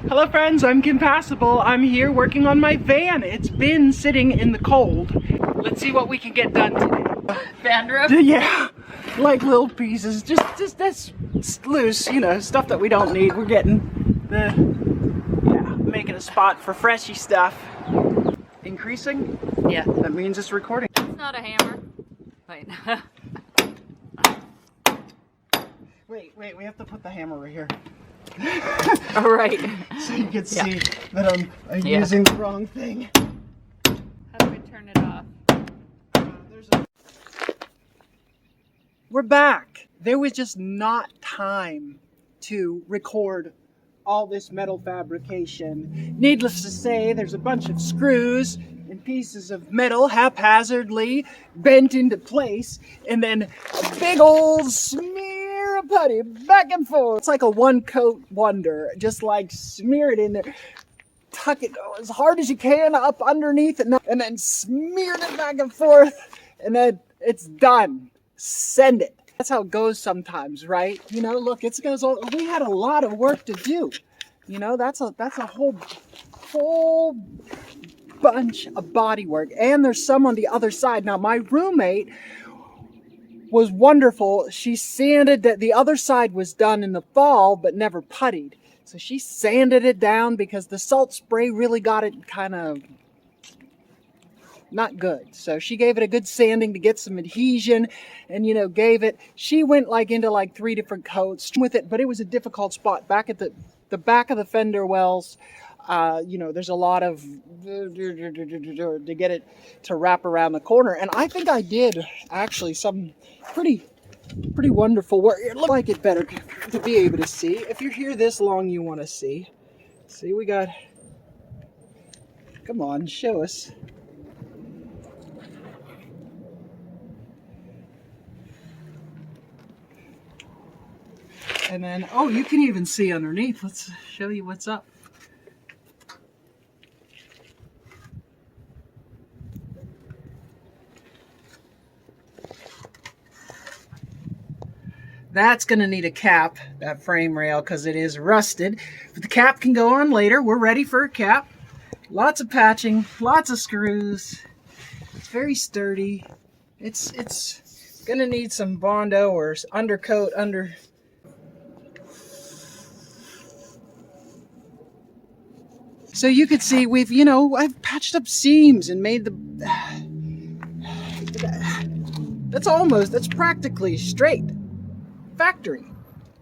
Hello friends, I'm Compassable. I'm here working on my van. It's been sitting in the cold. Let's see what we can get done today. Van roof? Yeah, like little pieces, just that's loose, you know, stuff that we don't need. We're getting making a spot for freshy stuff. Increasing? Yeah. That means it's recording. It's not a hammer. Wait. Wait, we have to put the hammer right here. All right. So you can see that I'm using the wrong thing. How do we turn it off? We're back. There was just not time to record all this metal fabrication. Needless to say, there's a bunch of screws and pieces of metal haphazardly bent into place, and then a big old smear of putty back and forth. It's like a one-coat wonder. Just like smear it in there, tuck it as hard as you can up underneath it, and then smear it back and forth, and then it's done. Send it. That's how it goes sometimes, right? You know, look, it goes all, we had a lot of work to do. You know, that's a whole bunch of body work. And there's some on the other side. Now, my roommate was wonderful. She sanded that. The other side was done in the fall, but never puttied. So she sanded it down because the salt spray really got it kind of not good. So she gave it a good sanding to get some adhesion, and you know, she went like into like 3 different coats with it, but it was a difficult spot back at the back of the fender wells. You know, there's a lot of to get it to wrap around the corner, and I think I did actually some pretty wonderful work. It looked like it better to be able to see. If you're here this long, you want to see. See, we got, come on, show us. And then, oh, you can even see underneath. Let's show you what's up. That's going to need a cap, that frame rail, because it is rusted. But the cap can go on later. We're ready for a cap. Lots of patching, lots of screws. It's very sturdy. It's going to need some Bondo or undercoat under. So you could see we've, you know, I've patched up seams and made that's practically straight. Factory,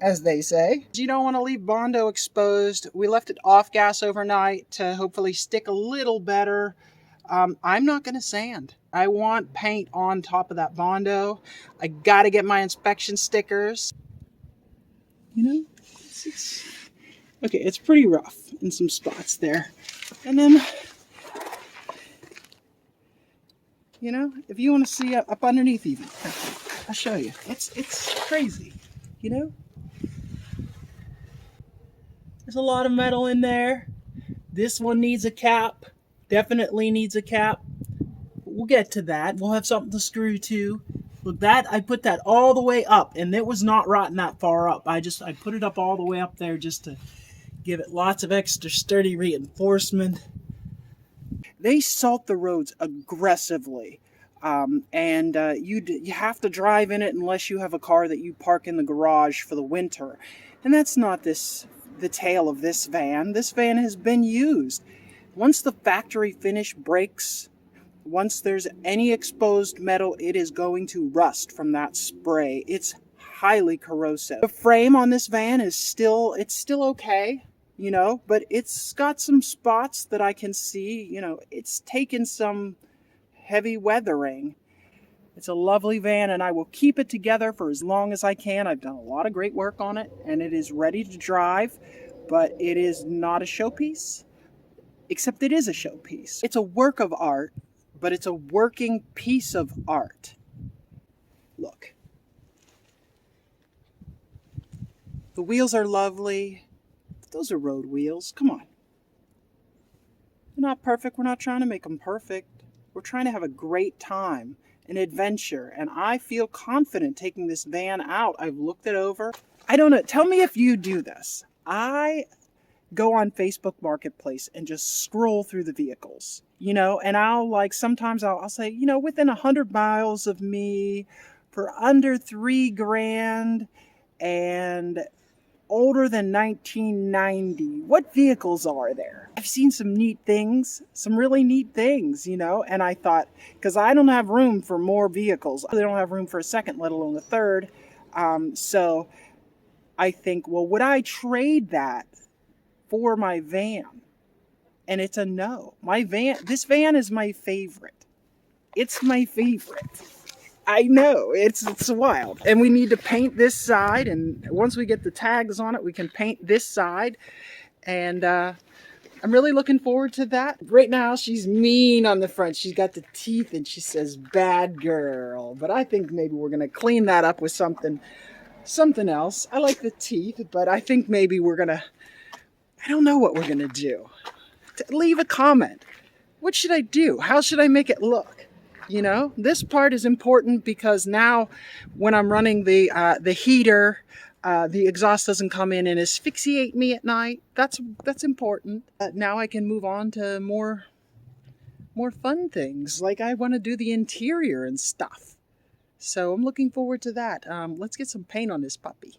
as they say. You don't want to leave Bondo exposed. We left it off gas overnight to hopefully stick a little better. I'm not going to sand. I want paint on top of that Bondo. I got to get my inspection stickers. You know, okay, it's pretty rough in some spots there. And then, you know, if you want to see up underneath even, I'll show you. It's crazy, you know? There's a lot of metal in there. This one needs a cap. Definitely needs a cap. We'll get to that. We'll have something to screw to. Look, that I put that all the way up, and it was not rotten that far up. I put it up all the way up there just to give it lots of extra sturdy reinforcement. They salt the roads aggressively, and you have to drive in it unless you have a car that you park in the garage for the winter. And that's not the tale of this van. This van has been used. Once the factory finish breaks, once there's any exposed metal, it is going to rust from that spray. It's highly corrosive. The frame on this van is still okay, you know, but it's got some spots that I can see, you know, it's taken some heavy weathering. It's a lovely van, and I will keep it together for as long as I can. I've done a lot of great work on it, and it is ready to drive, but it is not a showpiece, except it is a showpiece. It's a work of art, but it's a working piece of art. Look. The wheels are lovely. Those are road wheels. Come on. They're not perfect. We're not trying to make them perfect. We're trying to have a great time, an adventure. And I feel confident taking this van out. I've looked it over. I don't know. Tell me if you do this. I go on Facebook Marketplace and just scroll through the vehicles, you know, and I'll like, sometimes I'll say, you know, within 100 miles of me for under $3,000 and older than 1990, what vehicles are there? I've seen some neat things, some really neat things, you know, and I thought, because I don't have room for more vehicles, I don't have room for a second, let alone a third. So I think, well, would I trade that for my van? And it's a no. This van is my favorite. It's my favorite. I know, it's wild. And we need to paint this side, and once we get the tags on it, we can paint this side. And I'm really looking forward to that. Right now, she's mean on the front. She's got the teeth, and she says, bad girl. But I think maybe we're gonna clean that up with something else. I like the teeth, but I think maybe I don't know what we're gonna do. Leave a comment. What should I do? How should I make it look? You know, this part is important because now when I'm running the heater, the exhaust doesn't come in and asphyxiate me at night. That's important. Now I can move on to more fun things. Like I want to do the interior and stuff. So I'm looking forward to that. Let's get some paint on this puppy.